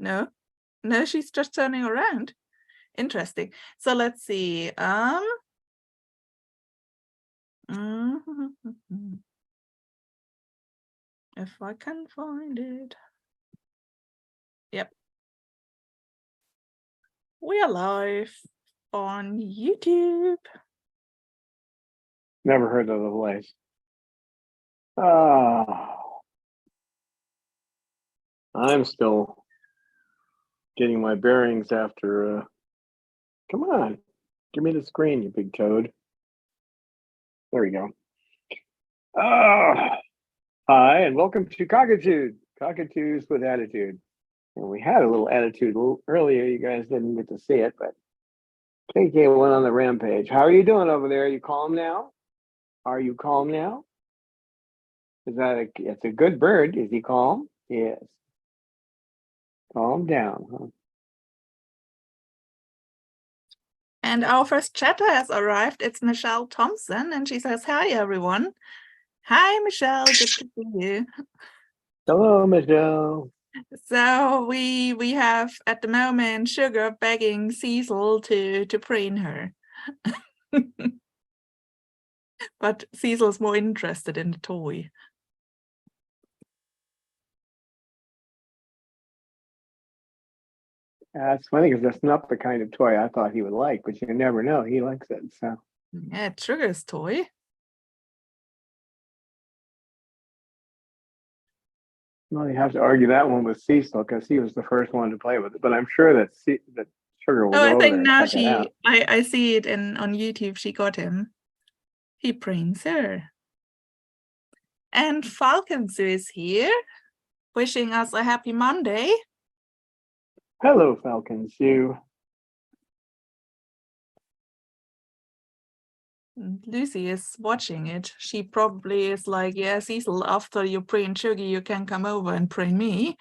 No, she's just turning around. Interesting. So let's see. If I can find it. Yep. We are live on YouTube. Never heard of the place. I'm still getting my bearings after. Come on, give me the screen, you big toad. There we go. Hi, and welcome to Cockatude, Cockatoos with Attitude. And we had a little attitude earlier. You guys didn't get to see it, but KK went on the rampage. How are you doing over there? Are you calm now? Are you calm now? It's a good bird. Is he calm? Yes. Calm down, huh? And our first chatter has arrived. It's Michelle Thompson, and she says, "Hi, everyone." Hi, Michelle. Good to see you. Hello, Michelle. So we have at the moment Sugar begging Cecil to preen her. But Cecil's more interested in the toy. That's funny because that's not the kind of toy I thought he would like, but you never know. He likes it, so. Yeah, it's Sugar's toy. Well, you have to argue that one with Cecil because he was the first one to play with it. But I'm sure that Sugar will go I over think there now and check it out. I see it on YouTube. She got him. He preens her. And Falcons is here, wishing us a happy Monday. Hello, Falcons. Lucy is watching it. She probably is like, yeah, Cecil, after you preen Sugar, you can come over and preen me.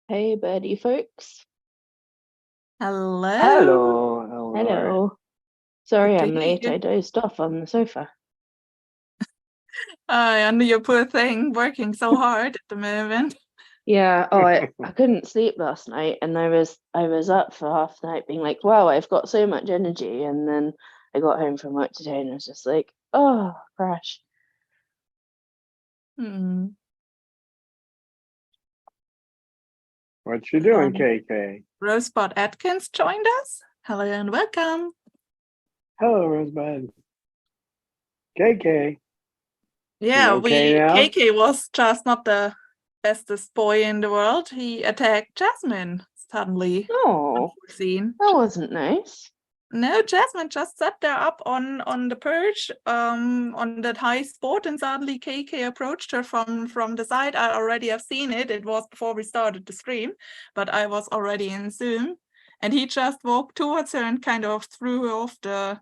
Hey, birdie folks. Hello. Hello. Hello. Sorry Good I'm to late. hear you. I dozed off on the sofa. I know your poor thing, working so hard at the moment. Yeah. Oh, I couldn't sleep last night, and I was up for half the night, being like, "Wow, I've got so much energy." And then I got home from work today, and I was just like, "Oh, crash." What you doing, KK? Rosebud Atkins joined us. Hello and welcome. Hello, Rosebud. KK. Yeah, now? KK was just not the bestest boy in the world. He attacked Jasmine suddenly. Oh, Unforeseen. that wasn't nice. No, Jasmine just sat there up on the perch, on that high spot, and suddenly KK approached her from the side. I already have seen it. It was before we started the stream, but I was already in Zoom, and he just walked towards her and kind of threw her off the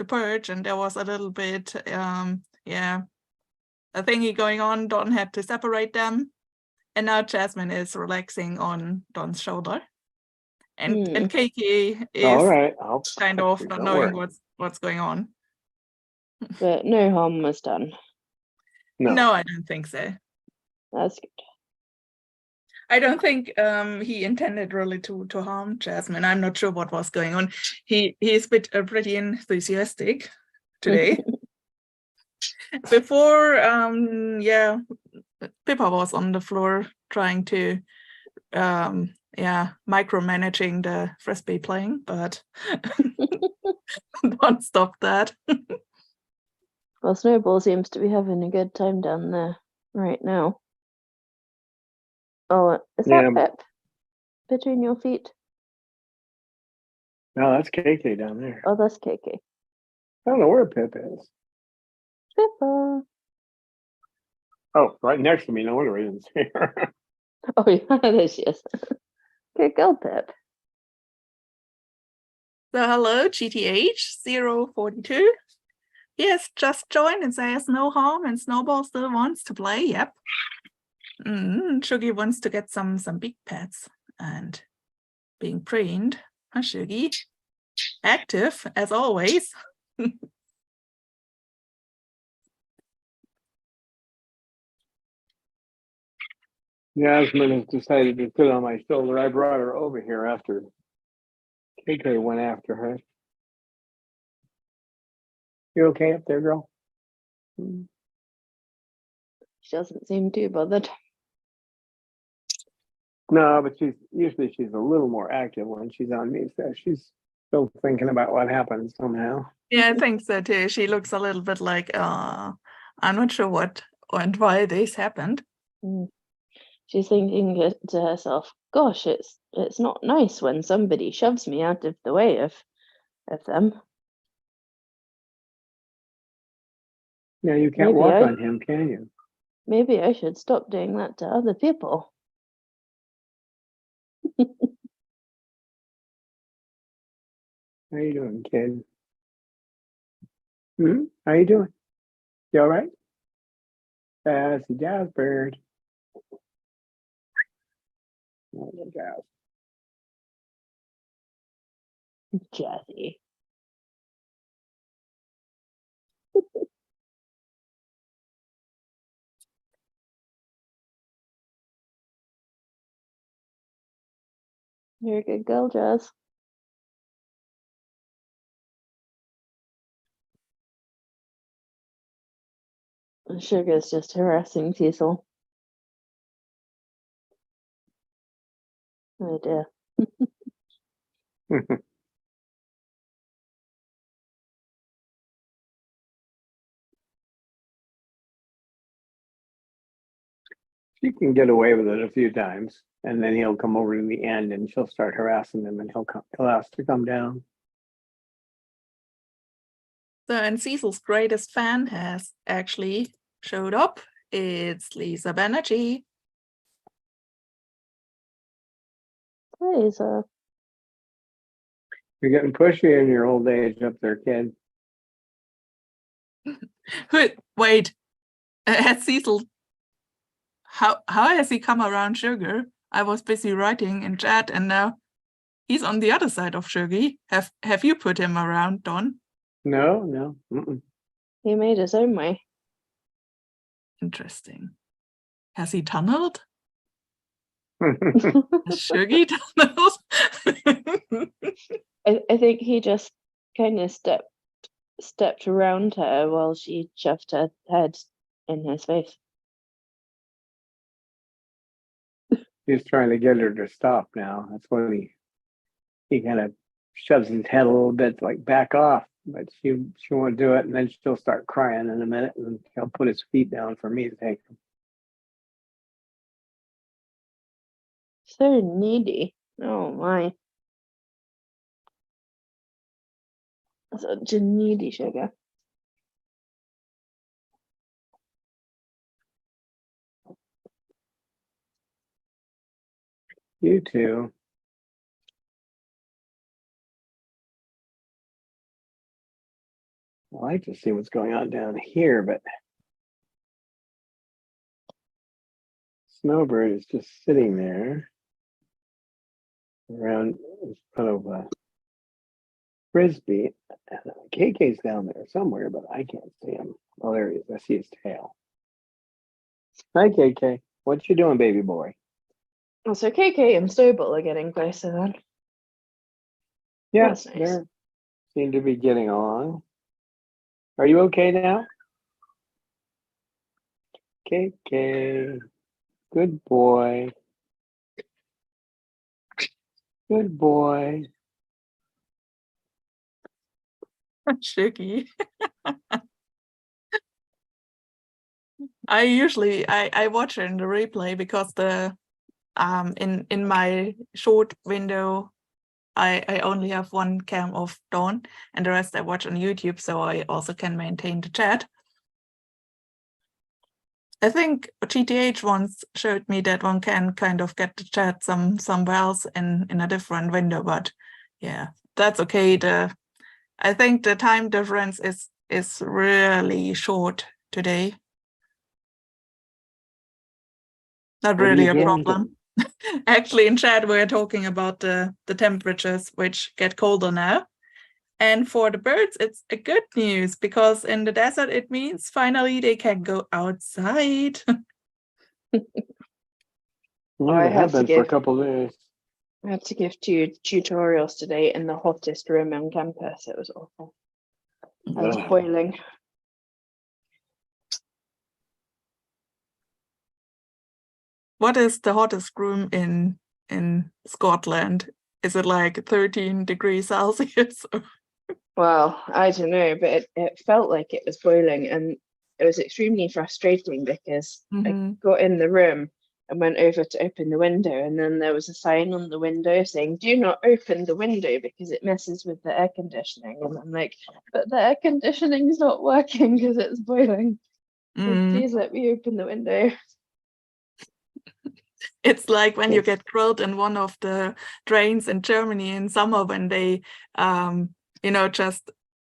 perch, and there was a little bit, yeah, a thingy going on. Don had to separate them, and now Jasmine is relaxing on Don's shoulder. And KK is all right. kind of not knowing what's going on. But no harm was done. No, I don't think so. That's good. I don't think he intended really to harm Jasmine. I'm not sure what was going on. He's pretty enthusiastic today. Before, yeah, Pippa was on the floor trying to micromanaging the frisbee playing, but don't stop that. Well, Snowball seems to be having a good time down there right now. Oh, is that Pip between your feet? No, that's KK down there. Oh, that's KK. I don't know where Pip is. Pippa. Oh, right next to me. No wonder he didn't see her. Oh, yeah, there she is. Good girl, Pip. So hello, GTH042. Yes, just joined and says no harm, and Snowball still wants to play. Yep. Shuggy wants to get some big pets and being preened. Huh, Shuggy? Active, as always. Yasmin has decided to sit on my shoulder. I brought her over here after KK went after her. You okay up there, girl? She doesn't seem too bothered. No, but she's a little more active when she's on me. So she's still thinking about what happened somehow. Yeah, I think so too. She looks a little bit like, I'm not sure what and why this happened. She's thinking to herself, gosh, it's not nice when somebody shoves me out of the way of them. Yeah, you can't walk on him, can you? Maybe I should stop doing that to other people. How you doing, kid? How you doing? You all right? That's the jazz bird. Oh, the jazz. Jazzy. You're a good girl, Jazz. Sugar's just harassing Cecil. Oh dear. She can get away with it a few times, and then he'll come over to the end, and she'll start harassing him, and he'll ask to come down. So, and Cecil's greatest fan has actually showed up. It's Lisa Banerjee. Hi, Lisa. You're getting pushy in your old age up there, kid. Wait, has Cecil, how has he come around Sugar? I was busy writing in chat and now he's on the other side of Shuggy. Have you put him around, Don? No. He made his own way. Interesting. Has he tunneled? Has Has Shuggy tunneled? I think he just kind of stepped around her while she shoved her head in his face. He's trying to get her to stop now. That's when he kind of shoves his head a little bit, like back off, but she won't do it, and then she'll start crying in a minute, and he'll put his feet down for me to take them. So needy. Oh my. Such a needy Sugar. You too. I like to see what's going on down here, but Snowbird is just sitting there around in front of a frisbee. KK's down there somewhere, but I can't see him. Oh, there he is. I see his tail. Hi, KK. What you doing, baby boy? So KK and Snowball are getting closer then. Yes, That's nice. they seem to be getting along. Are you okay now? KK. Good boy. Good boy. Shuggy. I watch it in the replay because the in my short window I only have one cam of Dawn and the rest I watch on YouTube, so I also can maintain the chat. I think GTH once showed me that one can kind of get the chat somewhere else in a different window, but yeah, that's okay. I think the time difference is really short today. Not really a problem. Actually, in chat, we're talking about the temperatures, which get colder now. And for the birds, it's a good news, because in the desert, it means finally they can go outside. Yeah, I they had have to been for a give couple of days. I had to give tutorials today in the hottest room on campus. It was awful. I was Ugh. boiling. What is the hottest room in Scotland? Is it like 13 degrees Celsius? Well, I don't know, but it felt like it was boiling, and it was extremely frustrating because I got in the room and went over to open the window, and then there was a sign on the window saying, "Do not open the window because it messes with the air conditioning." And I'm like, "But the air conditioning's not working because it's boiling. So please let me open the window." It's like when you get grilled in one of the trains in Germany in summer, when they, just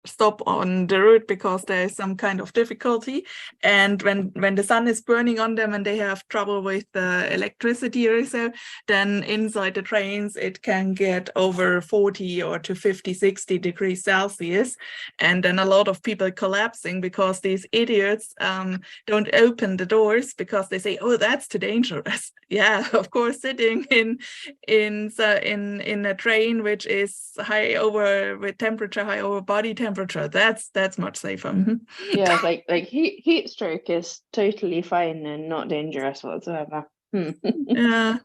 stop on the route because there's some kind of difficulty, and when the sun is burning on them and they have trouble with the electricity or so, then inside the trains it can get over 40 or to 50, 60 degrees Celsius, and then a lot of people collapsing because these idiots don't open the doors because they say, "Oh, that's too dangerous." Yeah, of course, sitting in a train which is high over, with temperature high over body temperature, that's much safer. Yeah, it's like heat stroke is totally fine and not dangerous whatsoever. Yeah.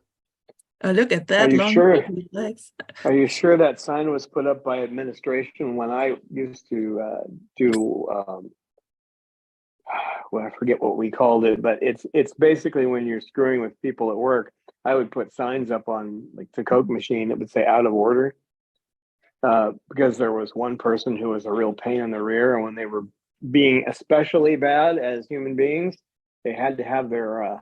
Oh, look at Are that you long sure? legs. Are you sure that sign was put up by administration when I used to do? Well, I forget what we called it, but it's basically when you're screwing with people at work. I would put signs up on like the Coke machine that would say "out of order," because there was one person who was a real pain in the rear, and when they were being especially bad as human beings, they had to have their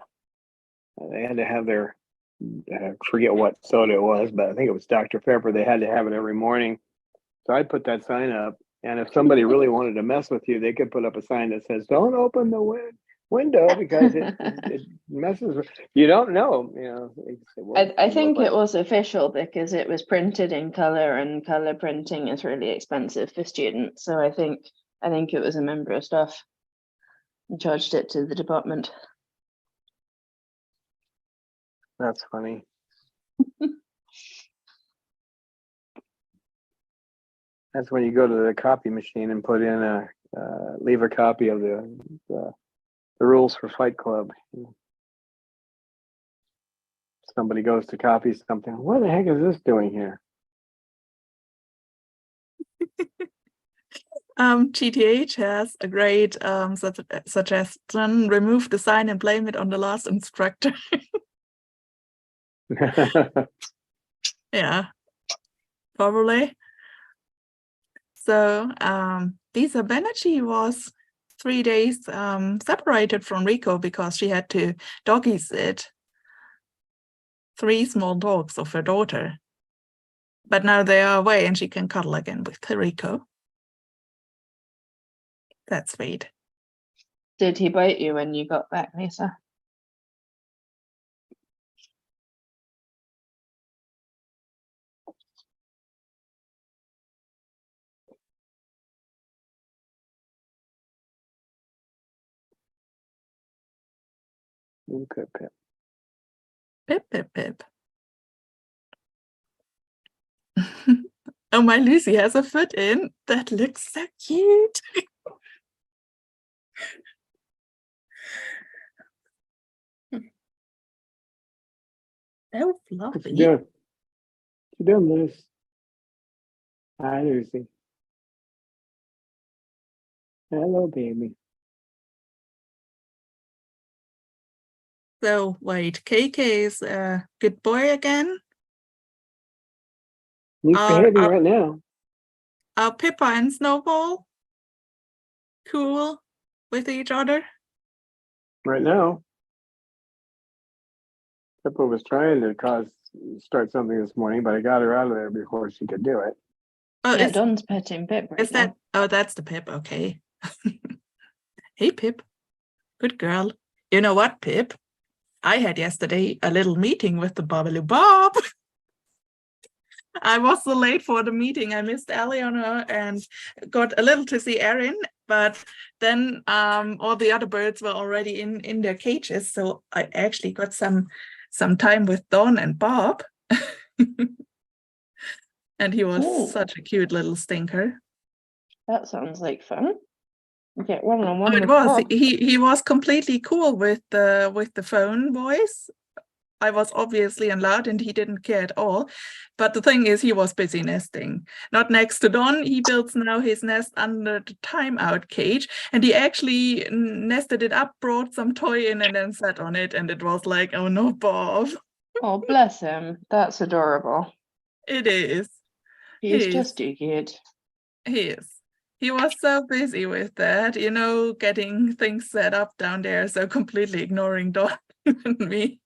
forget what soda it was, but I think it was Dr. Pepper. They had to have it every morning. So I'd put that sign up. And if somebody really wanted to mess with you, they could put up a sign that says, "Don't open the window because it messes with," you don't know. I think it was official because it was printed in color, and color printing is really expensive for students. So I think it was a member of staff and charged it to the department. That's funny. That's when you go to the copy machine and put in leave a copy of the rules for Fight Club. Somebody goes to copy something. What the heck is this doing here? GTH has a great suggestion: remove the sign and blame it on the last instructor. Yeah, probably. So Lisa Banerjee was 3 days separated from Rico because she had to doggy sit 3 small dogs of her daughter. But now they are away and she can cuddle again with Rico. That's sweet. Did he bite you when you got back, Lisa? Okay, Pip. Pip, pip, pip. Oh, my Lucy has a foot in. That looks so cute. So fluffy. What you doing, Liz? Hi, Lucy. Hello, baby. So wait, KK is a good boy again? He's behaving right now. Are Pippa and Snowball cool with each other? Right now. Pippa was trying to start something this morning, but I got her out of there before she could do it. Oh, yeah, Don's petting Pip right now. That? Oh, that's the Pip. Okay. Hey, Pip. Good girl. You know what, Pip? I had yesterday a little meeting with the Babaloo Bob. I was so late for the meeting. I missed Eleanor and got a little to see Erin, but then all the other birds were already in their cages. So I actually got some time with Dawn and Bob. And he was such a cute little stinker. That sounds like fun. Get one-on-one It with was. Bob. He was completely cool with the phone voice. I was obviously loud and he didn't care at all. But the thing is, he was busy nesting. Not next to Don. He builds now his nest under the timeout cage. And he actually nested it up, brought some toy in and then sat on it. And it was like, oh no, Bob. Oh, bless him. That's adorable. It is. He's just too good. He is. He was so busy with that, getting things set up down there, so completely ignoring Don and me.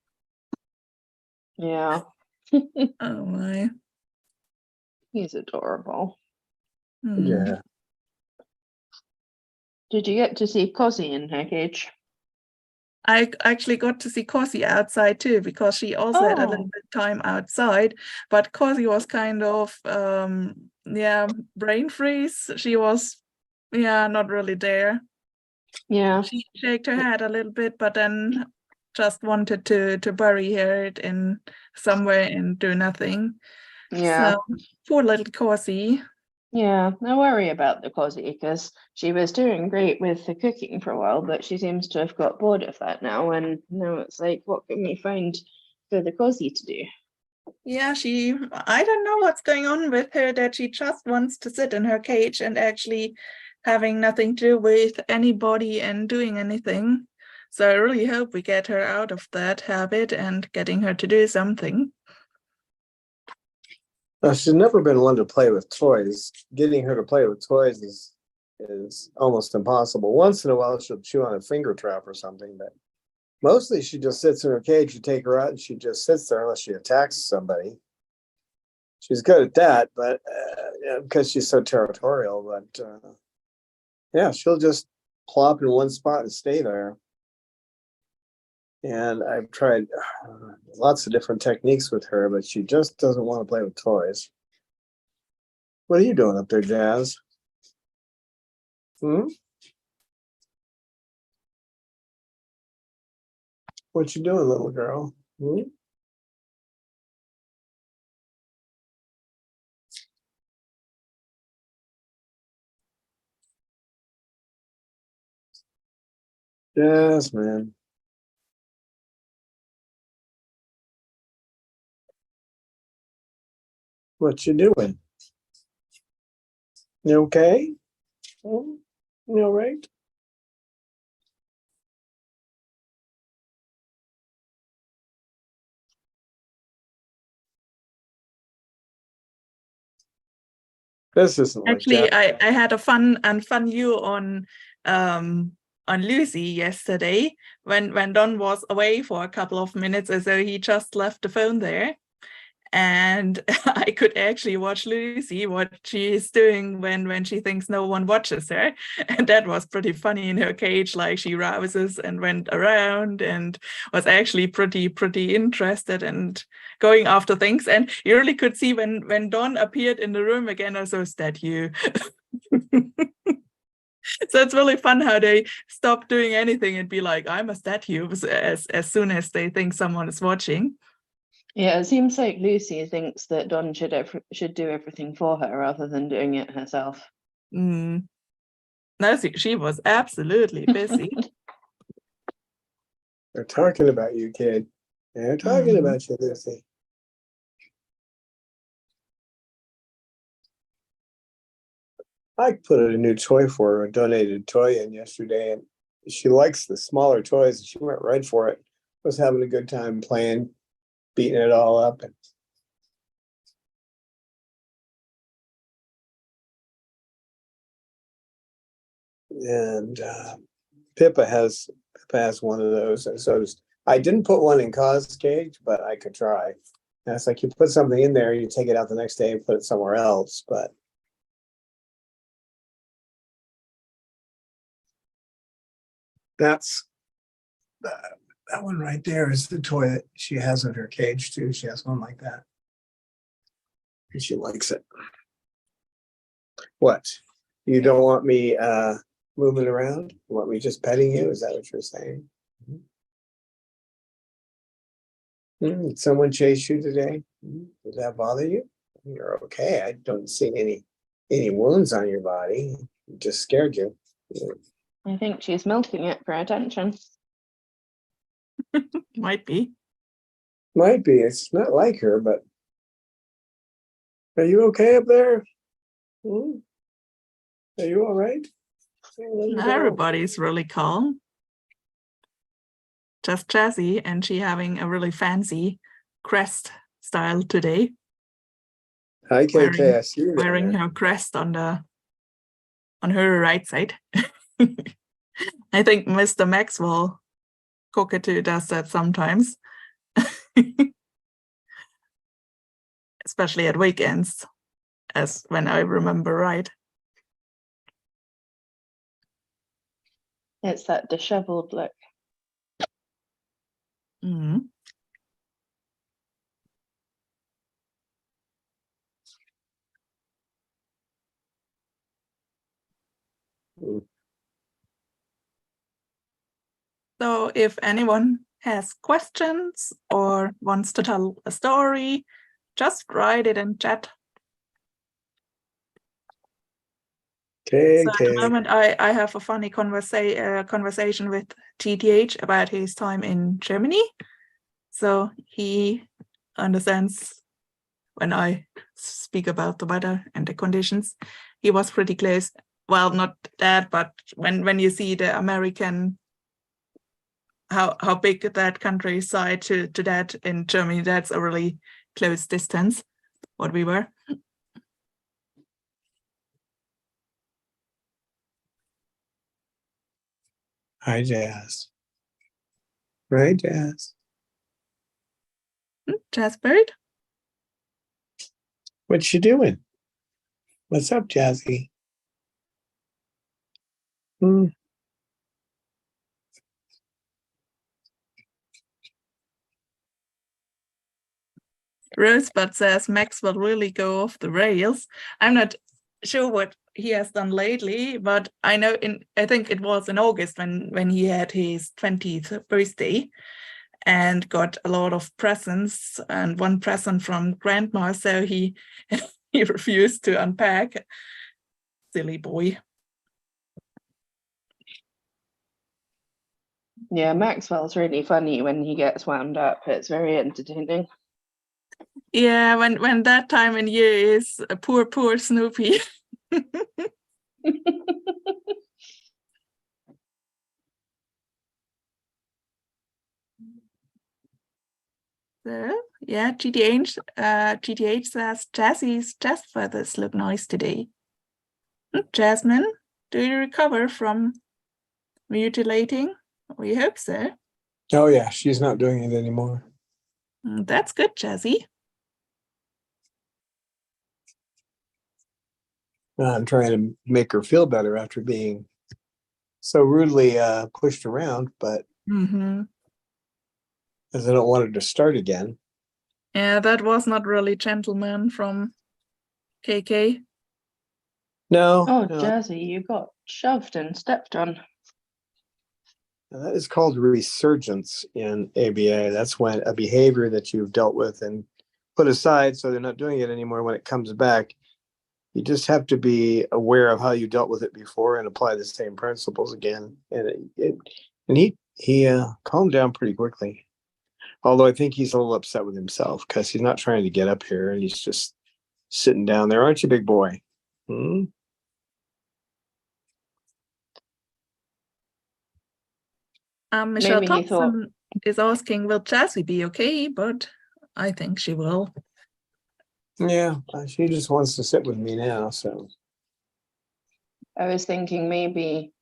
Yeah. Oh my. He's adorable. Yeah. Did you get to see Cosy in her cage? I actually got to see Cozy outside too, because she also had a little bit time outside, but Cozy was kind of brain freeze. She was not really there. Yeah. She shaked her head a little bit, but then just wanted to bury her in somewhere and do nothing. Yeah. So poor little Cozy. Yeah, I worry about the Cosy because she was doing great with the cooking for a while, but she seems to have got bored of that now. And now it's like, what can we find for the Cosy to do? Yeah, I don't know what's going on with her, that she just wants to sit in her cage and actually having nothing to do with anybody and doing anything. So I really hope we get her out of that habit and getting her to do something. She's never been one to play with toys. Getting her to play with toys is almost impossible. Once in a while, she'll chew on a finger trap or something, but mostly she just sits in her cage. You take her out and she just sits there unless she attacks somebody. She's good at that, but because she's so territorial. But she'll just plop in one spot and stay there. And I've tried lots of different techniques with her, but she just doesn't want to play with toys. What are you doing up there, Jazz? What you doing, little girl? Yes, man. What you doing? You okay? You all right? This isn't like Actually, that. I had a fun view on Lucy yesterday when Don was away for a couple of minutes, as though he just left the phone there. And I could actually watch Lucy, what she is doing when she thinks no one watches her. And that was pretty funny in her cage, like she rouses and went around and was actually pretty interested and going after things. And you really could see when Dawn appeared in the room again, also, is that you? So it's really fun how they stop doing anything and be like, I'm a statue, as soon as they think someone is watching. Yeah, it seems like Lucy thinks that Dawn should do everything for her rather than doing it herself. No, she was absolutely busy. They're talking about you, kid. They're talking about you, Lucy. I put a new toy for her, a donated toy in yesterday, and she likes the smaller toys. She went right for it. Was having a good time playing, beating it all up. And Pippa has one of those. And so I didn't put one in Kaz's cage, but I could try. And it's like you put something in there, you take it out the next day and put it somewhere else. But that's That one right there is the toy that she has in her cage too. She has one like that. And she likes it. What? You don't want me moving around? You want me just petting you? Is that what you're saying? Did someone chase you today? Did that bother you? You're okay. I don't see any wounds on your body. It just scared you. I think she's milking it for attention. Might be. Might be. It's not like her, but are you okay up there? Are you all right? Everybody's really calm. Just Jessie, and she having a really fancy crest style today. Hi, KK. I see you Wearing there. her crest on her right side. I think Mr. Maxwell Cockatoo does that sometimes. Especially at weekends, as when I remember right. It's that disheveled look. Mm. So if anyone has questions or wants to tell a story, just write it in chat. So at the KK. moment, I have a funny conversation with GTH about his time in Germany. So he understands when I speak about the weather and the conditions. He was pretty close. Well, not that, but when you see the American, how big that countryside to that in Germany, that's a really close distance, what we were. Hi, Jazz. Right, Jazz? Jazzbird? What you doing? What's up, Jazzy? Rosebud says Max will really go off the rails. I'm not sure what he has done lately, but I know I think it was in August when he had his 20th birthday and got a lot of presents, and one present from grandma, so he he refused to unpack. Silly boy. Yeah, Maxwell's really funny when he gets wound up. It's very entertaining. Yeah, when that time in year is a poor Snoopy. So yeah, GTH says Jazzie's chest feathers look nice today. Jasmine, do you recover from mutilating? We hope so. Oh, yeah. She's not doing it anymore. That's good, Jazzy. I'm trying to make her feel better after being so rudely pushed around, but as I don't want her to start again. Yeah, that was not really gentleman from KK. No. Oh, no. Jazzy, you got shoved and stepped on. That is called resurgence in ABA. That's when a behavior that you've dealt with and put aside so they're not doing it anymore, when it comes back, you just have to be aware of how you dealt with it before and apply the same principles again. And he calmed down pretty quickly. Although I think he's a little upset with himself because he's not trying to get up here and he's just sitting down there. Aren't you, big boy? Michelle Maybe he thought, Thompson is asking, will Jazzy be okay? But I think she will. Yeah, she just wants to sit with me now. So I was thinking maybe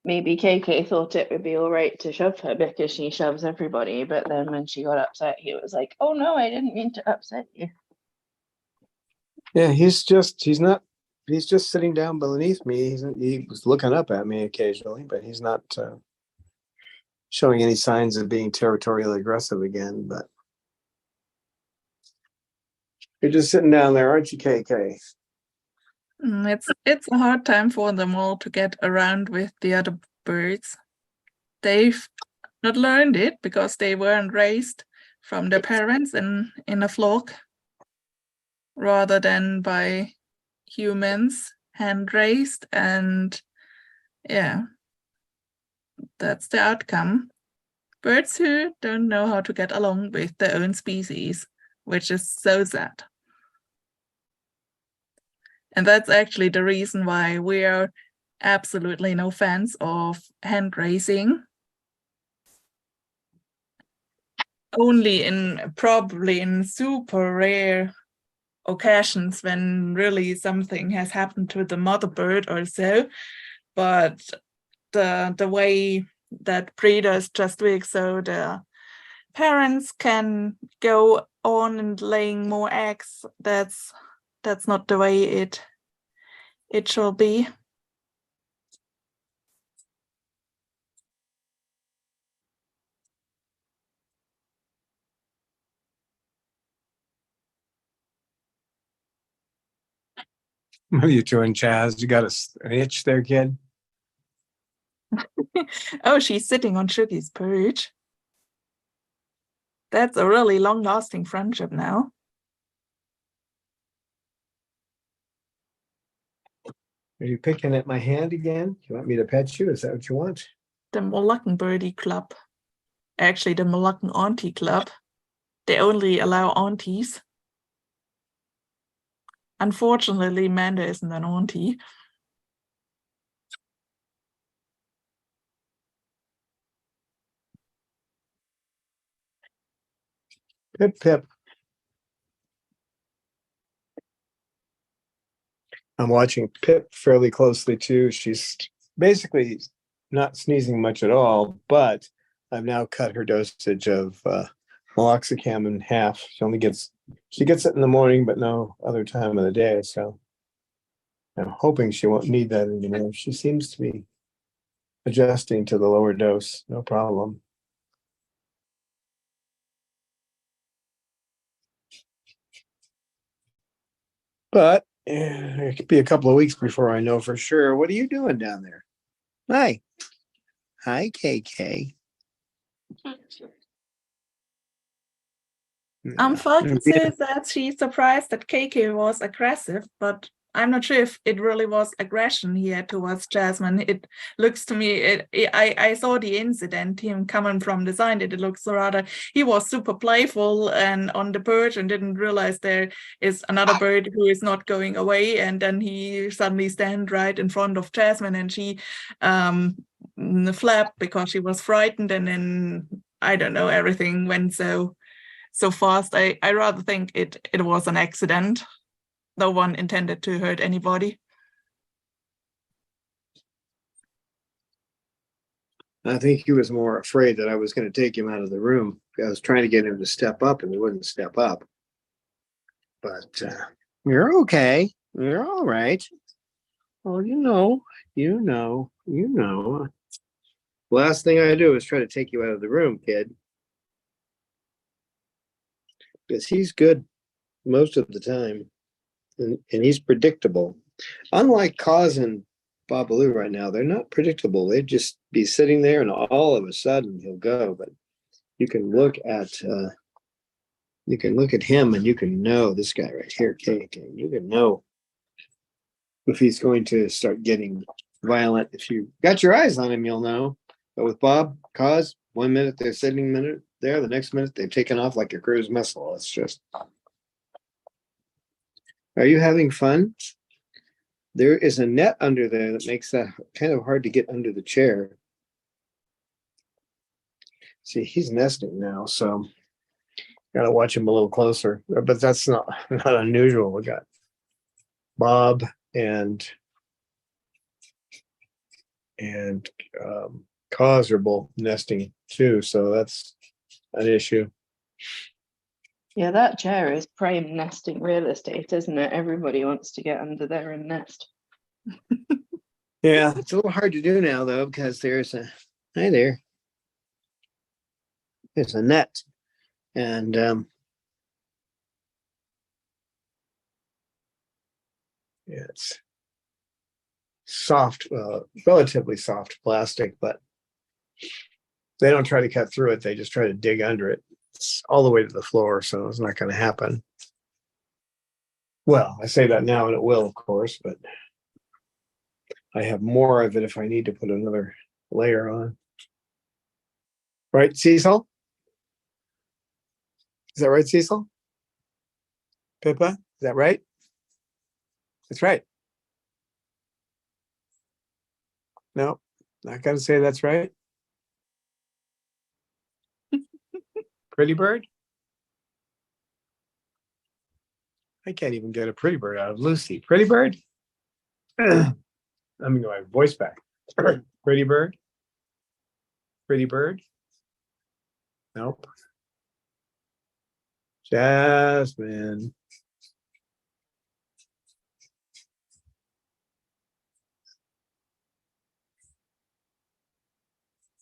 KK thought it would be all right to shove her because she shoves everybody. But then when she got upset, he was like, "Oh no, I didn't mean to upset you." yeah, he's just sitting down beneath me. He was looking up at me occasionally, but he's not showing any signs of being territorially aggressive again, but you're just sitting down there, aren't you, KK? It's a hard time for them all to get around with the other birds. They've not learned it because they weren't raised from their parents in a flock, rather than by humans, hand raised, and yeah, that's the outcome. Birds who don't know how to get along with their own species, which is so sad. And that's actually the reason why we are absolutely no fans of hand raising. Only probably in super rare occasions when really something has happened to the mother bird or so. But the way that breeders just work, so the parents can go on and laying more eggs, that's not the way it should be. What are you doing, Chaz? You got an itch there, kid? Oh, she's sitting on Sugar's perch. That's a really long-lasting friendship now. Are you picking at my hand again? You want me to pet you? Is that what you want? The Moluccan Birdie Club. Actually, the Moluccan Auntie Club. They only allow aunties. Unfortunately, Amanda isn't an auntie. Pip, pip. I'm watching Pip fairly closely too. She's basically not sneezing much at all, but I've now cut her dosage of meloxicam in half. She gets it in the morning, but no other time of the day. So I'm hoping she won't need that anymore. She seems to be adjusting to the lower dose, no problem. But it could be a couple of weeks before I know for sure. What are you doing down there? Hi. Hi, KK. Falcon says that she's surprised that KK was aggressive, but I'm not sure if it really was aggression here towards Jasmine. It looks to me, I saw the incident, him coming from the side, it looks rather, he was super playful and on the perch and didn't realize there is another bird who is not going away. And then he suddenly stand right in front of Jasmine and she flapped because she was frightened. And then, I don't know, everything went so fast. I rather think it was an accident. No one intended to hurt anybody. I think he was more afraid that I was going to take him out of the room. I was trying to get him to step up and he wouldn't step up. But you're okay. You're all right. Oh, you know. Last thing I do is try to take you out of the room, kid. Because he's good most of the time. And he's predictable. Unlike Cause and Babalu right now, they're not predictable. They'd just be sitting there and all of a sudden he'll go. But you can look at him and you can know this guy right here, KK. You can know if he's going to start getting violent. If you got your eyes on him, you'll know. But with Bob, Cause, 1 minute they're sitting there, the next minute they've taken off like a cruise missile. It's just. Are you having fun? There is a net under there that makes that kind of hard to get under the chair. See, he's nesting now, so gotta watch him a little closer. But that's not unusual. We got Bob and Cause are both nesting too, so that's an issue. Yeah, that chair is prime nesting real estate, isn't it? Everybody wants to get under there and nest. Yeah, it's a little hard to do now though, because there's a hi there. is a net. And it's soft, relatively soft plastic, but they don't try to cut through it. They just try to dig under it. It's all the way to the floor, so it's not going to happen. Well, I say that now and it will, of course, but I have more of it if I need to put another layer on. Right, Cecil? Is that right, Cecil? Pippa, is that right? That's right. No, not gonna say that's right. Pretty bird? I can't even get a pretty bird out of Lucy. Pretty bird? I'm gonna go my voice back. Pretty bird? Pretty bird? Nope. Jasmine.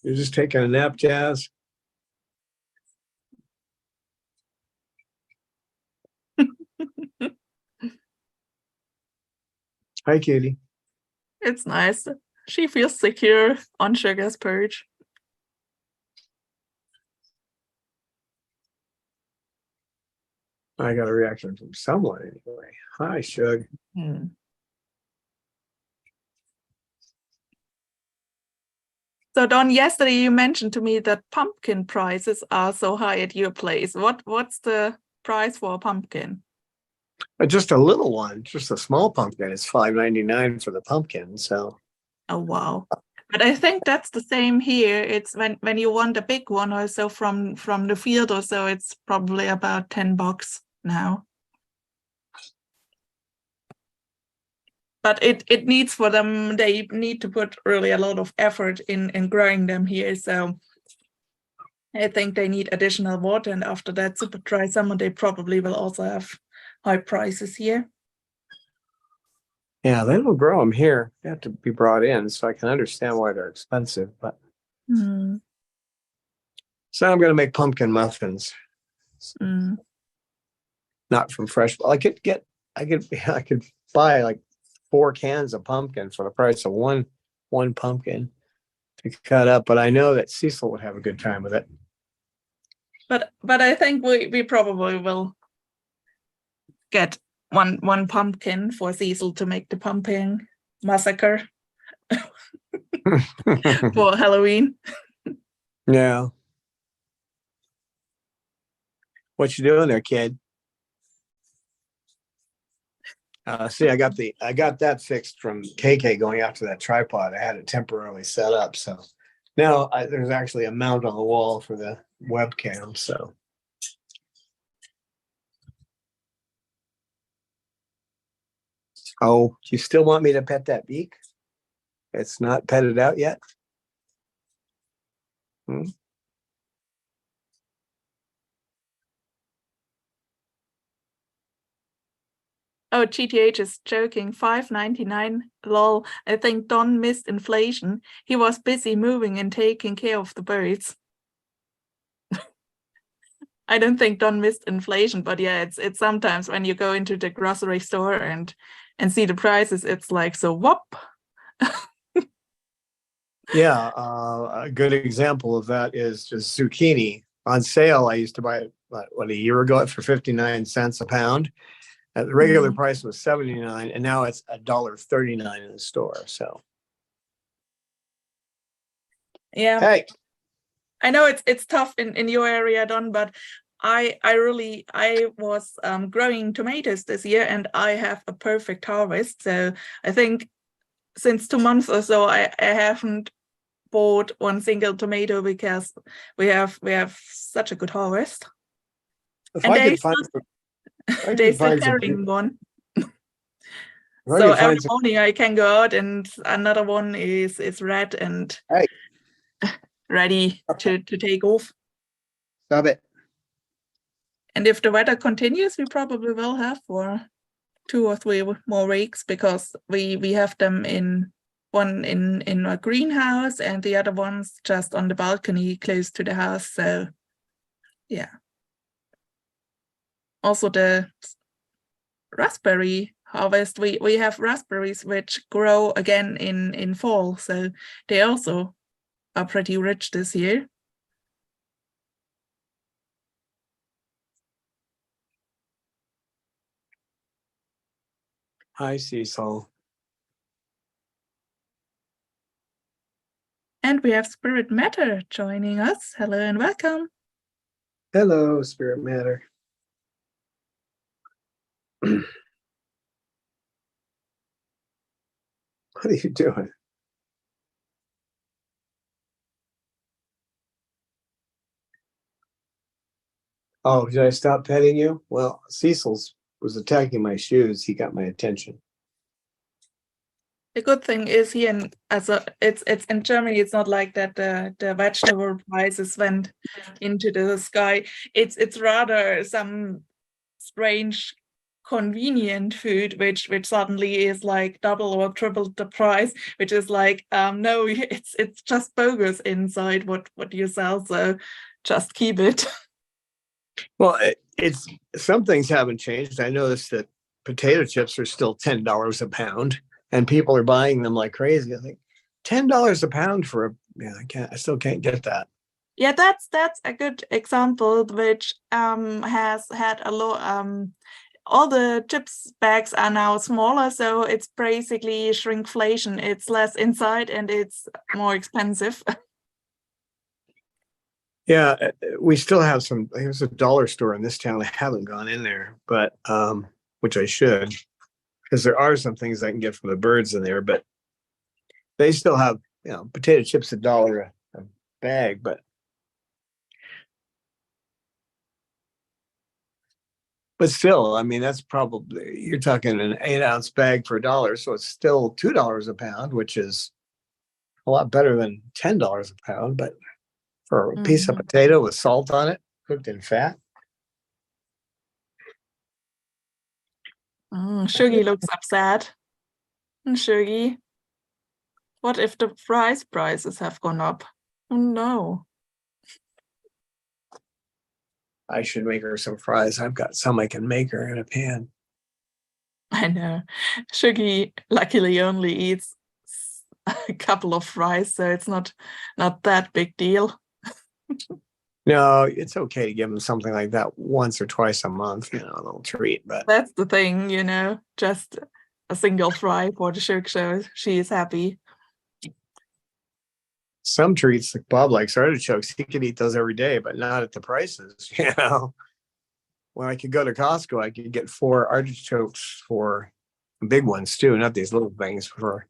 You're just taking a nap, Jazz? Hi, Katie. It's nice. She feels secure on Sugar's perch. I got a reaction from someone anyway. Hi, Shug. So Don, yesterday you mentioned to me that pumpkin prices are so high at your place. What's the price for a pumpkin? But just a little one, just a small pumpkin. It's $5.99 for the pumpkin. So, Oh wow. But I think that's the same here. It's when you want a big one or so from the field or so, it's probably about $10 now. But it needs for them, they need to put really a lot of effort in growing them here. So I think they need additional water, and after that super dry summer, they probably will also have high prices here. yeah, they don't grow them here. They have to be brought in, so I can understand why they're expensive. But so I'm going to make pumpkin muffins. Not from fresh. I could buy like 4 cans of pumpkin for the price of one pumpkin to cut up. But I know that Cecil would have a good time with it. But I think we probably will get one pumpkin for Cecil to make the pumpkin massacre for Halloween. Yeah. What you doing there, kid? See, I got that fixed from KK going out to that tripod. I had it temporarily set up, so now there's actually a mount on the wall for the webcam. So, oh, you still want me to pet that beak? It's not petted out yet. Oh, GTH is joking. $5.99. Lol. I think Don missed inflation. He was busy moving and taking care of the birds. I don't think Don missed inflation, but yeah, it's sometimes when you go into the grocery store and see the prices, it's like, so whoop. Yeah, a good example of that is just zucchini on sale. I used to buy it a year ago for 59 cents a pound. The regular price was $79, and now it's $1.39 in the store. So, yeah, hey, I know it's tough in your area, Don, but I was growing tomatoes this year, and I have a perfect harvest. So I think since 2 months or so, I haven't bought one single tomato because we have such a good harvest. And they still carrying one. So every morning I can go out and another one is red and ready to take off. Stop it. And if the weather continues, we probably will have for 2 or 3 more weeks, because we have them in a greenhouse and the other one's just on the balcony close to the house. So Yeah. Also the raspberry harvest, we have raspberries which grow again in fall, so they also are pretty rich this year. Hi, Cecil. And we have Spirit Matter joining us. Hello and welcome. Hello, Spirit Matter. What are you doing? Oh, did I stop petting you? Well, Cecil's was attacking my shoes. He got my attention. The good thing is here it's in Germany, it's not like that the vegetable prices went into the sky. It's rather some strange convenient food which suddenly is like double or triple the price, which is like no, it's just bogus inside what you sell, so just keep it. Well, it's some things haven't changed. I noticed that potato chips are still $10 a pound, and people are buying them like crazy. I think $10 a pound for a I still can't get that. Yeah, that's a good example, which has had a lot. All the chips bags are now smaller, so it's basically shrinkflation. It's less inside and it's more expensive. Yeah, we still have some. There's a dollar store in this town. I haven't gone in there, but which I should, because there are some things I can get from the birds in there. But they still have, potato chips $1 a bag. But still, I mean, that's probably, you're talking an 8-ounce bag for $1, so it's still $2 a pound, which is a lot better than $10 a pound. But for a piece of potato with salt on it, cooked in fat. Shuggy looks upset. Shuggy, what if the fries prices have gone up? Oh no. I should make her some fries. I've got some I can make her in a pan. I know. Shuggy luckily only eats a couple of fries, so it's not that big deal. No, it's okay to give them something like that once or twice a month, a little treat. But that's the thing, just a single fry for the Shug show. She is happy. Some treats, like Bob likes artichokes, he could eat those every day, but not at the prices. When I could go to Costco, I could get 4 artichokes for big ones too, not these little things for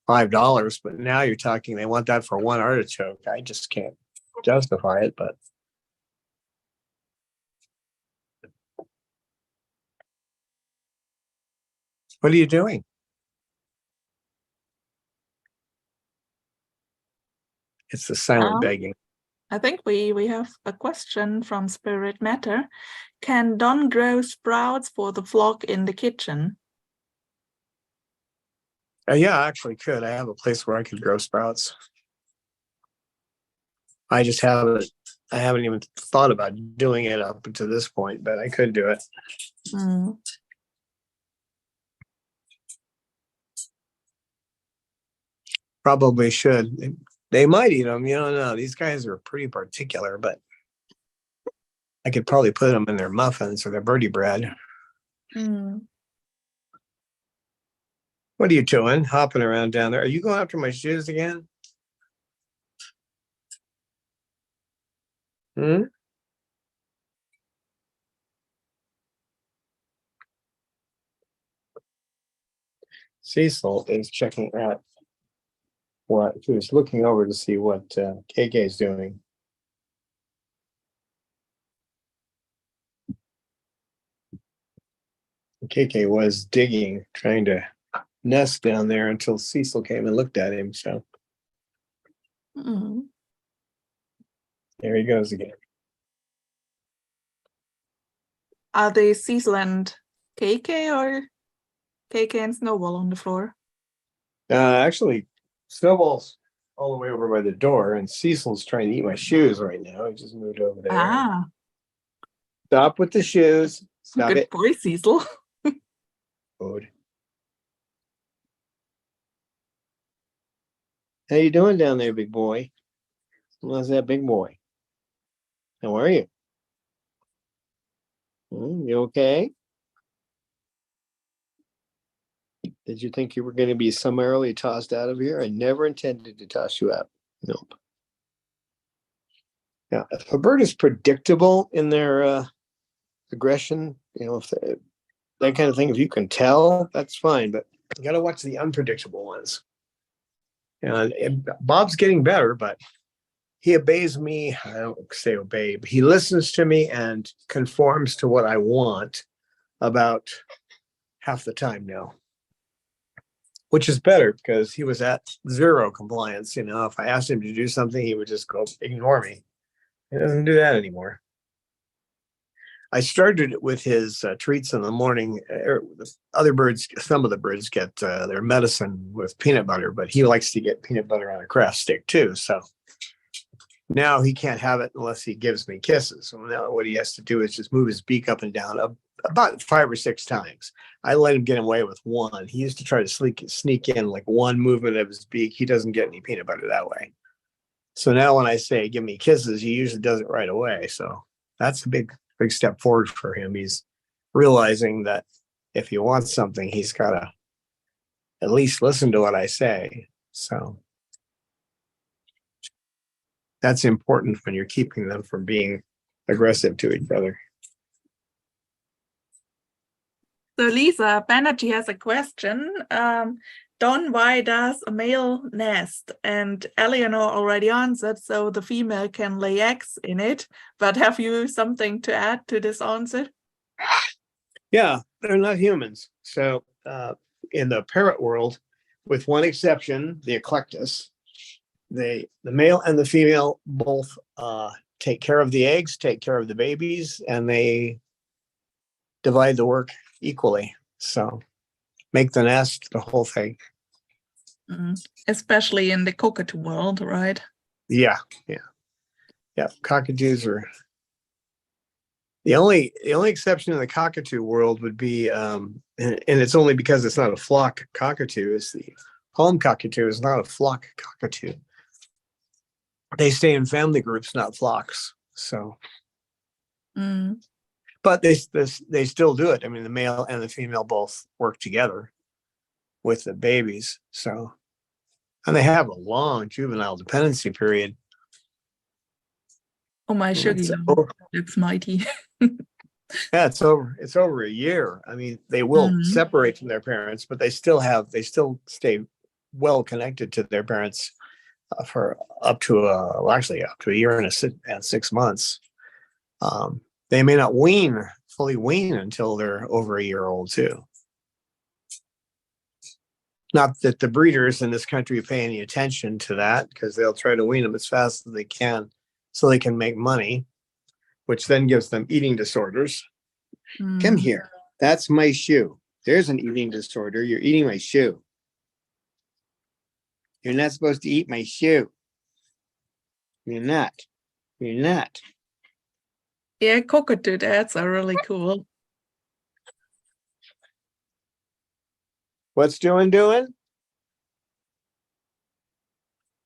$5. But now you're talking, they want that for 1 artichoke. I just can't justify it. But what are you doing? It's the silent begging. I think we have a question from Spirit Matter. Can Don grow sprouts for the flock in the kitchen? Yeah, I actually could. I have a place where I could grow sprouts. I haven't even thought about doing it up to this point, but I could do it. Probably should. They might eat them. You don't know. These guys are pretty particular, but I could probably put them in their muffins or their birdie bread. What are you doing? Hopping around down there. Are you going after my shoes again? Cecil is checking out he was looking over to see what KK is doing. KK was digging, trying to nest down there until Cecil came and looked at him. So there he goes again. Are they Cecil and KK or KK and Snowball on the floor? Actually, Snowball's all the way over by the door, and Cecil's trying to eat my shoes right now. He just moved over there. Stop with the shoes. Stop Good it. boy, Cecil. Good. How you doing down there, big boy? How's that big boy? How are you? You okay? Did you think you were going to be summarily tossed out of here? I never intended to toss you out. Nope. Now, if a bird is predictable in their aggression, if that kind of thing, if you can tell, that's fine. But you got to watch the unpredictable ones. And Bob's getting better, but he obeys me. I don't say obey, but he listens to me and conforms to what I want about half the time now, which is better because he was at zero compliance. If I asked him to do something, he would just go ignore me. He doesn't do that anymore. I started it with his treats in the morning. Other birds, some of the birds get their medicine with peanut butter, but he likes to get peanut butter on a craft stick too. So now he can't have it unless he gives me kisses. So now what he has to do is just move his beak up and down about 5 or 6 times. I let him get away with one. He used to try to sneak in like one movement of his beak. He doesn't get any peanut butter that way. So now when I say, give me kisses, he usually does it right away. So that's a big step forward for him. He's realizing that if he wants something, he's got to at least listen to what I say. So that's important when you're keeping them from being aggressive to each other. So Lisa Banerjee has a question. Don, why does a male nest? And Eleanor already answered, so the female can lay eggs in it. But have you something to add to this answer? Yeah, they're not humans. So in the parrot world, with one exception, the eclectus, the male and the female both take care of the eggs, take care of the babies, and they divide the work equally. So make the nest, the whole thing. Especially in the cockatoo world, right? Yeah. Cockatoos are the only exception in the cockatoo world would be, and it's only because it's not a flock cockatoo. It's the home cockatoo is not a flock cockatoo. They stay in family groups, not flocks. So, but they still do it. I mean, the male and the female both work together with the babies. So, and they have a long juvenile dependency period. Oh my sugar, that's mighty. Yeah, it's over a year. I mean, they will separate from their parents, but they still stay well connected to their parents for up to a year and 6 months. They may not fully wean until they're over a year old too. Not that the breeders in this country pay any attention to that, because they'll try to wean them as fast as they can so they can make money, which then gives them eating disorders. Come here. That's my shoe. There's an eating disorder. You're eating my shoe. You're not supposed to eat my shoe. You're not. You're not. Yeah, cockatoo dads are really cool. What's doing? Do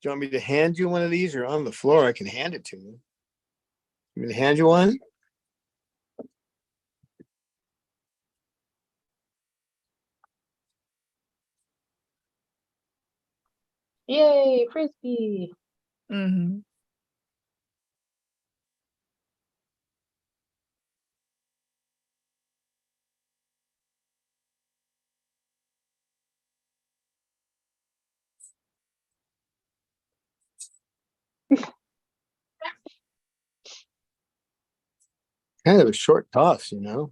you want me to hand you one of these, or on the floor? I can hand it to you. I'm going to hand you one. Yay, frisbee. Kind of a short toss, Yeah,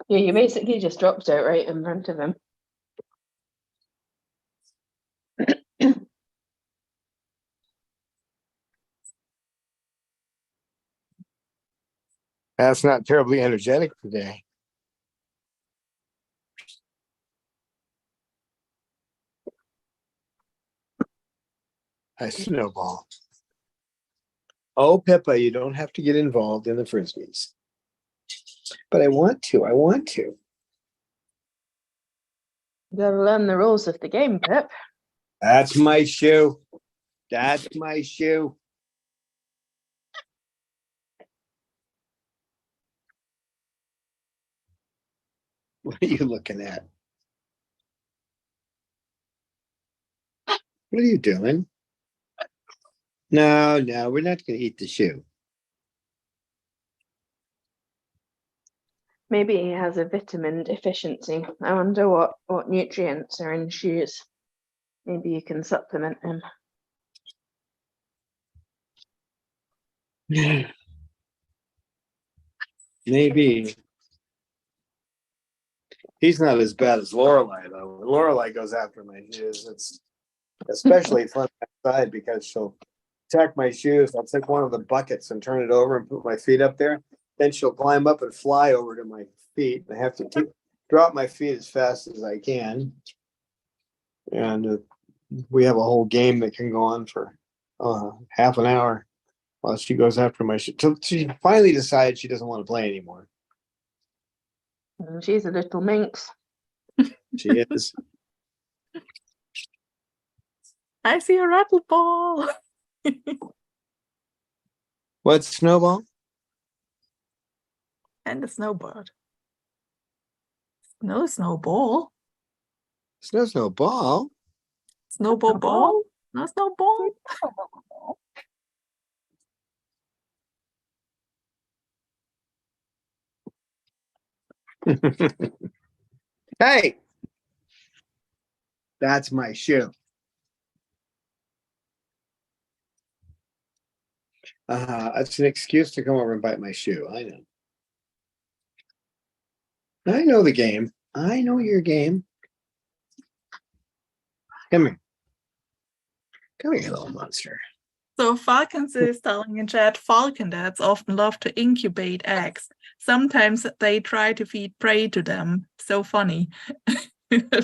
you basically just dropped it right in front of him. That's not terribly energetic today. A snowball. Oh, Pippa, you don't have to get involved in the frisbees. But I want to. You gotta learn the rules of the game, Pip. That's my shoe. That's my shoe. What are you looking at? What are you doing? No, we're not going to eat the shoe. Maybe he has a vitamin deficiency. I wonder what nutrients are in shoes. Maybe you can supplement him. Maybe. He's not as bad as Lorelei, though. When Lorelei goes after my shoes, it's especially fun outside because she'll attack my shoes. I'll take one of the buckets and turn it over and put my feet up there. Then she'll climb up and fly over to my feet. I have to drop my feet as fast as I can. And we have a whole game that can go on for half an hour while she goes after my shoes. Till she finally decides she doesn't want to play anymore. She's a little minx. She is. I see a rattle ball. What's Snowball? And a snowbird. No snowball. Snowball? Snowball ball? No snowball? Hey, that's my shoe. It's an excuse to come over and bite my shoe. I know. I know the game. I know your game. Come here. Come here, little monster. So Falcons is telling in chat, falcon dads often love to incubate eggs. Sometimes they try to feed prey to them. So funny.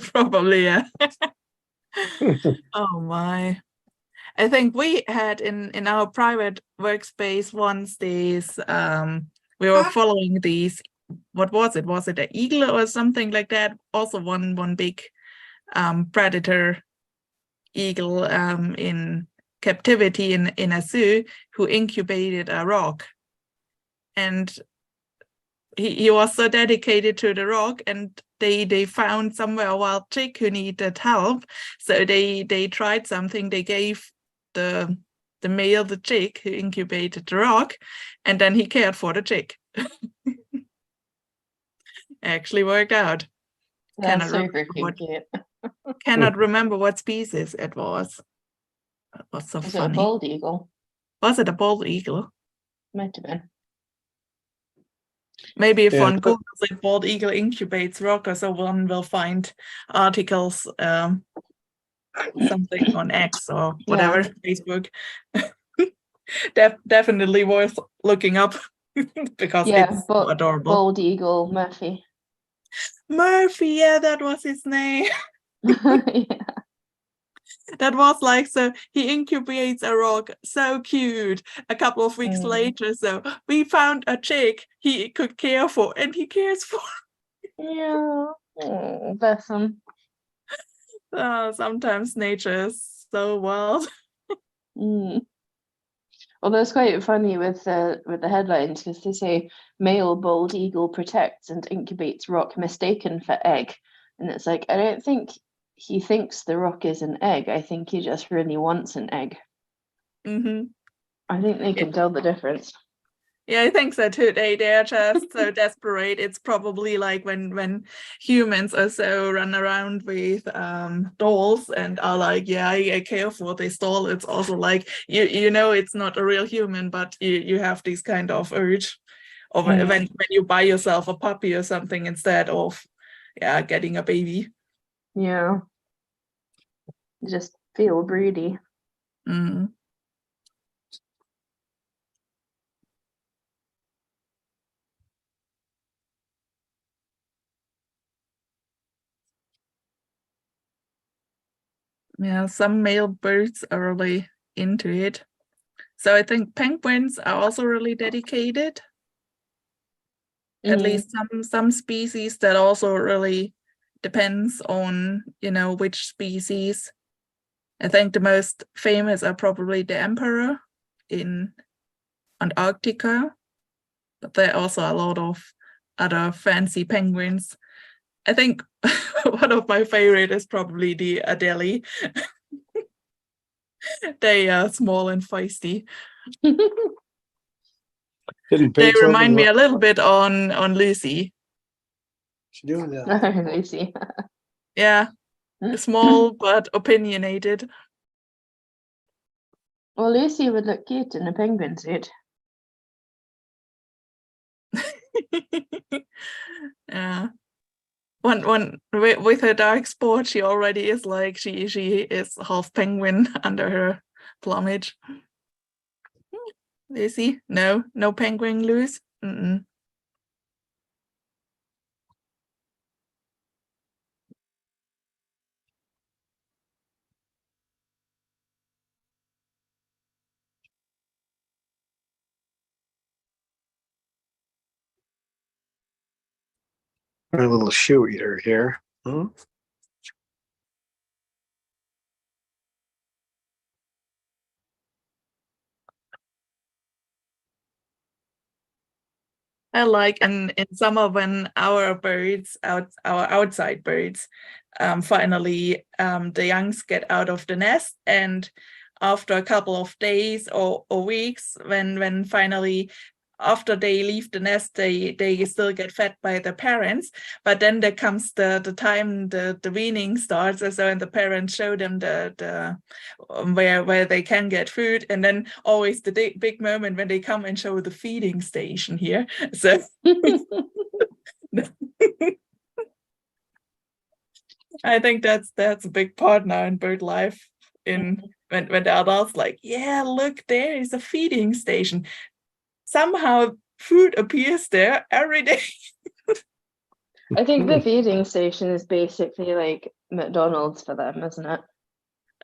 Probably, yeah. Oh my. I think we had in our private workspace once these, we were following these, what was it? Was it an eagle or something like that? Also one big predator eagle in captivity in a zoo who incubated a rock. And he was so dedicated to the rock, and they found somewhere a wild chick who needed help. So they tried something. They gave the male the chick who incubated the rock, and then he cared for the chick. Actually worked out. That's so freaking cute. Cannot remember what species it was. It was so Was funny. it a bald eagle? Was it a bald eagle? Might have been. Maybe if Yeah, one Googles like bald eagle incubates raucous, so one will find articles, something on X or whatever, Facebook. Definitely worth looking up because it's so adorable. Bald eagle Murphy. Murphy, yeah, that was his name. Yeah. That was like, so he incubates a rock, so cute. A couple of weeks later, so we found a chick he could care for, and he cares for. Yeah. Oh, bless him. Sometimes nature is so wild. Well, that's quite funny with the headlines, because they say male bald eagle protects and incubates rock mistaken for egg, and it's like, I don't think he thinks the rock is an egg. I think he just really wants an egg. Mm-hmm. I think they can tell the difference. Yeah, I think so too. They're just so desperate. It's probably like when humans are so run around with dolls and are like, yeah, I care for this doll. It's also like you know it's not a real human, but you have this kind of urge of when you buy yourself a puppy or something instead of getting a baby. Yeah. Just feel broody. Mm. Yeah, some male birds are really into it. So I think penguins are also really dedicated. At least some species that also really depends on, which species. I think the most famous are probably the emperor in Antarctica, but there are also a lot of other fancy penguins. I think one of my favorite is probably the Adelie. They are small and feisty. They remind me a little bit on Lucy. She doing that? Lucy. Yeah, small but opinionated. Well, Lucy would look cute in a penguin suit. Yeah. One with her dark spot, she already is like she is half penguin under her plumage. Lucy, no penguin loose. A little shoe eater here. I like in summer when our outside birds finally the youngs get out of the nest, and after a couple of days or weeks when finally after they leave the nest, they still get fed by the parents, but then there comes the time the weaning starts, and so and the parents show them the where they can get food, and then always the big moment when they come and show the feeding station here. So I think that's a big part now in bird life. When the adults like, yeah, look, there is a feeding station. Somehow food appears there every day. I think the feeding station is basically like McDonald's for them, isn't it?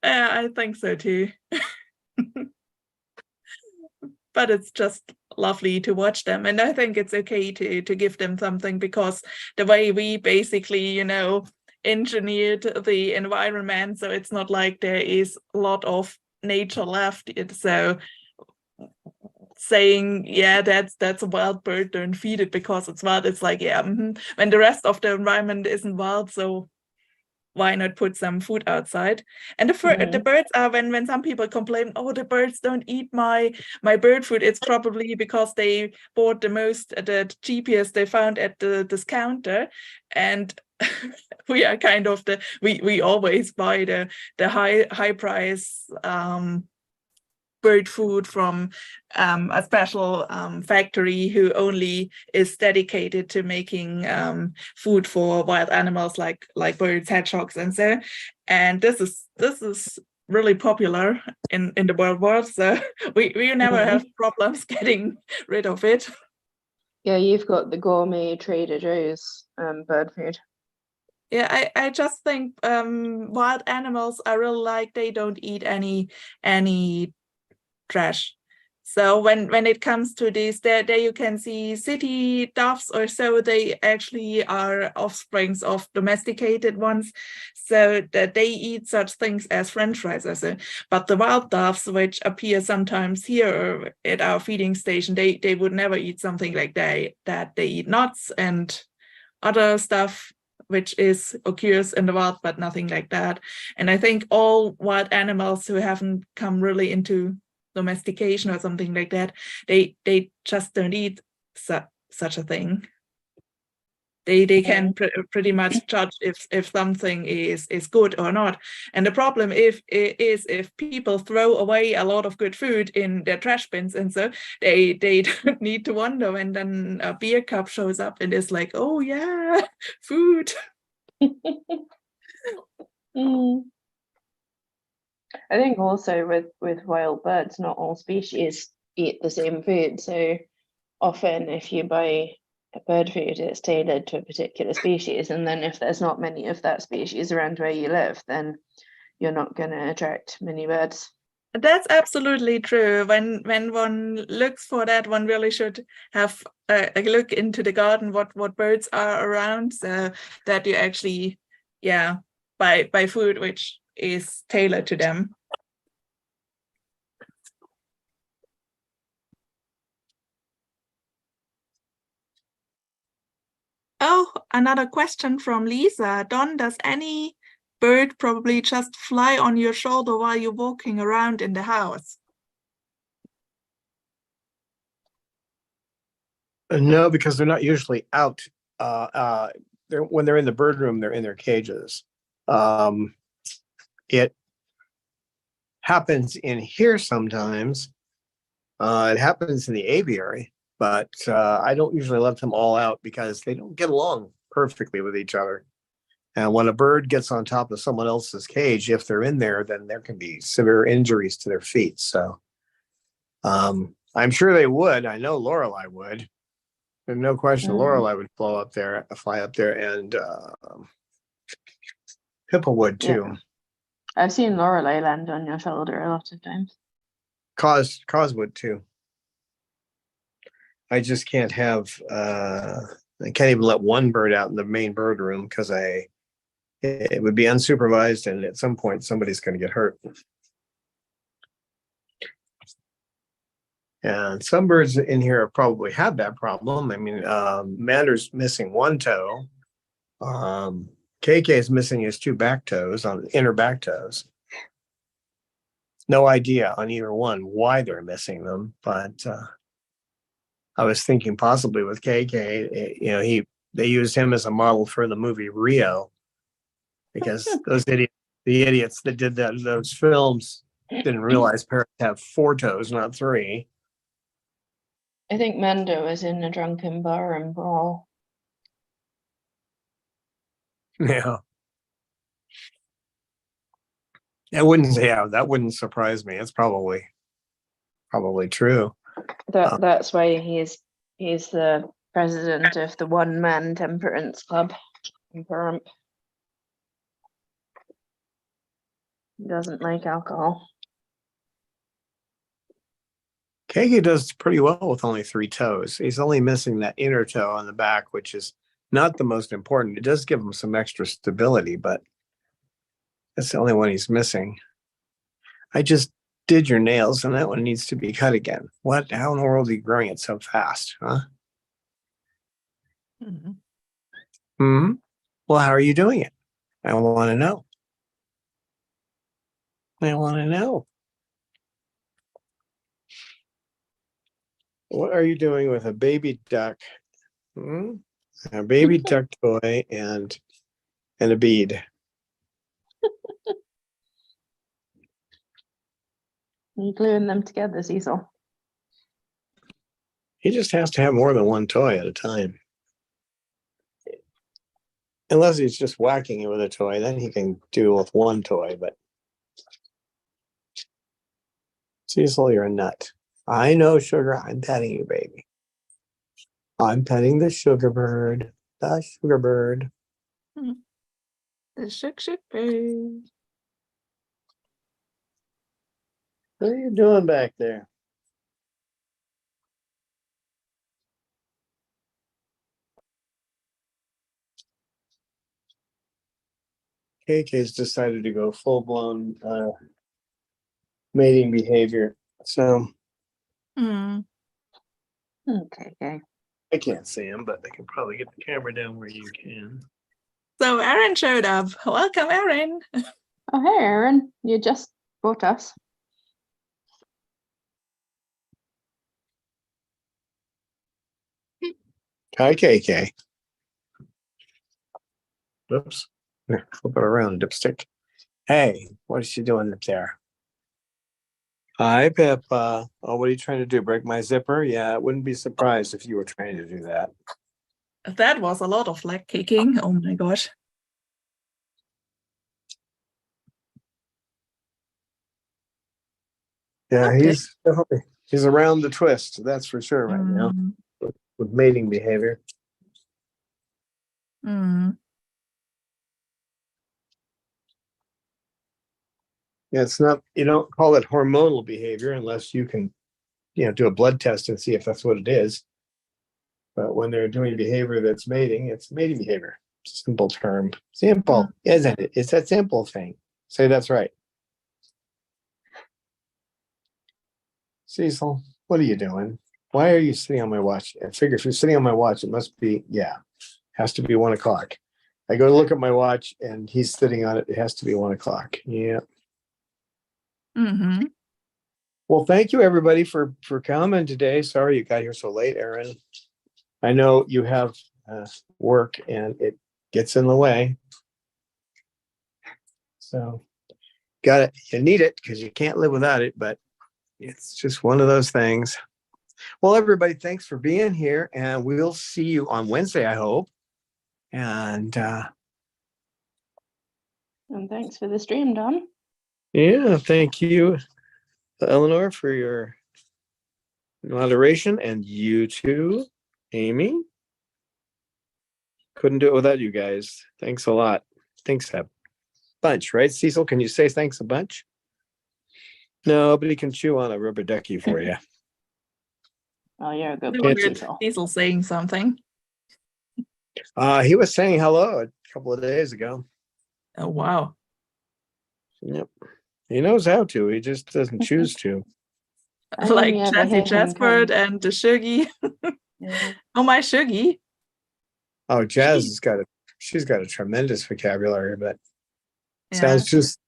Yeah, I think so too. But it's just lovely to watch them, and I think it's okay to give them something, because the way we basically, engineered the environment, so it's not like there is a lot of nature left. So saying, yeah, that's a wild bird, don't feed it because it's wild, it's like, yeah, when the rest of the environment isn't wild, so why not put some food outside? And the birds are, when some people complain, oh, the birds don't eat my bird food, it's probably because they bought the cheapest they found at the discounter, and we are kind of we always buy the high price bird food from a special factory who only is dedicated to making food for wild animals like birds, hedgehogs, and so. And this is really popular in the world, so we never have problems getting rid of it. Yeah, you've got the gourmet Trader Joe's bird food. Yeah, I just think wild animals, I really like, they don't eat any trash. So when it comes to this, there you can see city doves or so, they actually are offsprings of domesticated ones, so that they eat such things as French fries or so. But the wild doves, which appear sometimes here at our feeding station, they would never eat something like that. They eat nuts and other stuff which occurs in the wild, but nothing like that. And I think all wild animals who haven't come really into domestication or something like that, they just don't eat such a thing. They can pretty much judge if something is good or not. And the problem is if people throw away a lot of good food in their trash bins, and so they don't need to wonder when then a beer cup shows up and it's like, oh yeah, food. I think also with wild birds, not all species eat the same food. So often if you buy a bird food, it's tailored to a particular species. And then if there's not many of that species around where you live, then you're not going to attract many birds. That's absolutely true. When one looks for that, one really should have a look into the garden, what birds are around, so that you actually, yeah, buy food which is tailored to them. Oh, another question from Lisa. Don, does any bird probably just fly on your shoulder while you're walking around in the house? No, because they're not usually out. When they're in the bird room, they're in their cages. It happens in here sometimes. It happens in the aviary, but I don't usually let them all out because they don't get along perfectly with each other. And when a bird gets on top of someone else's cage, if they're in there, then there can be severe injuries to their feet. So I'm sure they would. I know Lorelei would. There's no question Lorelei would fly up there, and Pippa would too. Yeah. I've seen Lorelei land on your shoulder a lot of times. Cause would too. I just can't have I can't even let one bird out in the main bird room because it would be unsupervised, and at some point somebody's going to get hurt. And some birds in here probably have that problem. I mean, Mander's missing one toe. KK is missing his two back toes, on inner back toes. No idea on either one why they're missing them, but I was thinking possibly with KK, they used him as a model for the movie Rio, because the idiots that did those films didn't realize parrots have 4 toes, not 3. I think Mando was in a drunken bar and brawl. Yeah. That wouldn't surprise me. It's probably true. That's why he's the president of the one-man temperance club in Pahrump. He doesn't like alcohol. KK does pretty well with only 3 toes. He's only missing that inner toe on the back, which is not the most important. It does give him some extra stability, but that's the only one he's missing. I just did your nails, and that one needs to be cut again. What? How in the world are you growing it so fast, huh? Mm-hmm. Well, how are you doing it? I want to know. What are you doing with a baby duck? A baby duck toy and a bead. You gluing them together, Cecil? He just has to have more than one toy at a time. Unless he's just whacking it with a toy, then he can do with one toy, but Cecil, you're a nut. I know, Sugar. I'm petting you, baby. I'm petting the sugar bird. The sugar bird. The sugar bird. What are you doing back there? KK's decided to go full-blown mating behavior. So Okay. I can't see him, but I can probably get the camera down where you can. So Erin showed up. Welcome, Erin. Oh, hey, Erin. You just bought us. Hi, KK. Oops. Here, flip it around, dipstick. Hey, what is she doing up there? Hi, Pippa. Oh, what are you trying to do? Break my zipper? Yeah, I wouldn't be surprised if you were trying to do that. That was a lot of leg kicking. Oh my gosh. Yeah, Okay. he's around the twist, that's for sure right now, with mating behavior. Yeah, it's not, you don't call it hormonal behavior unless you can, do a blood test and see if that's what it is. But when they're doing behavior that's mating, it's mating behavior. It's a simple term. Simple, isn't it? It's that simple thing. Say that's right. Cecil, what are you doing? Why are you sitting on my watch? I figure if you're sitting on my watch, it must be, has to be 1 o'clock. I go to look at my watch and he's sitting on it. It has to be 1 o'clock. Yeah. Mm-hmm. Well, thank you everybody for coming today. Sorry you got here so late, Erin. I know you have work and it gets in the way. So got it. You need it because you can't live without it, but it's just one of those things. Well, everybody, thanks for being here, and we'll see you on Wednesday, I hope. And thanks for the stream, Don. yeah, thank you, Eleanor, for your moderation, and you too, Amy. Couldn't do it without you guys. Thanks a lot. Thanks a bunch, right, Cecil? Can you say thanks a bunch? Nobody can chew on a rubber ducky for you. Oh, you're a good I boy, heard Cecil. Cecil saying something. He was saying hello a couple of days ago. Oh, wow. Yep. He knows how to. He just doesn't choose to. I Like only ever Jazzy hear him Jasper come. and the Shuggy. Yeah. Oh, my Shuggy. Oh, Jazz she's got a tremendous vocabulary, but Yeah. sounds just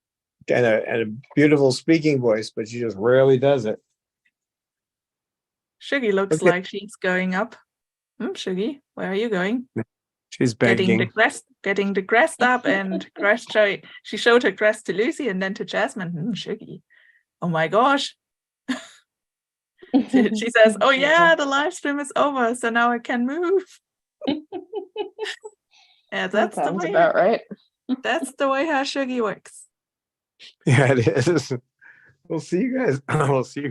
and a beautiful speaking voice, but she just rarely does it. Shuggy looks Okay. like she's going up. Shuggy, where are you going? She's Getting begging. the crest up, and she showed her crest to Lucy and then to Jasmine. Shuggy. Oh my gosh. She says, oh yeah, the live stream is over, so now I can move. Yeah, That sounds about right. That's the way how Shuggy works. Yeah, it is. We'll see you guys. We'll see you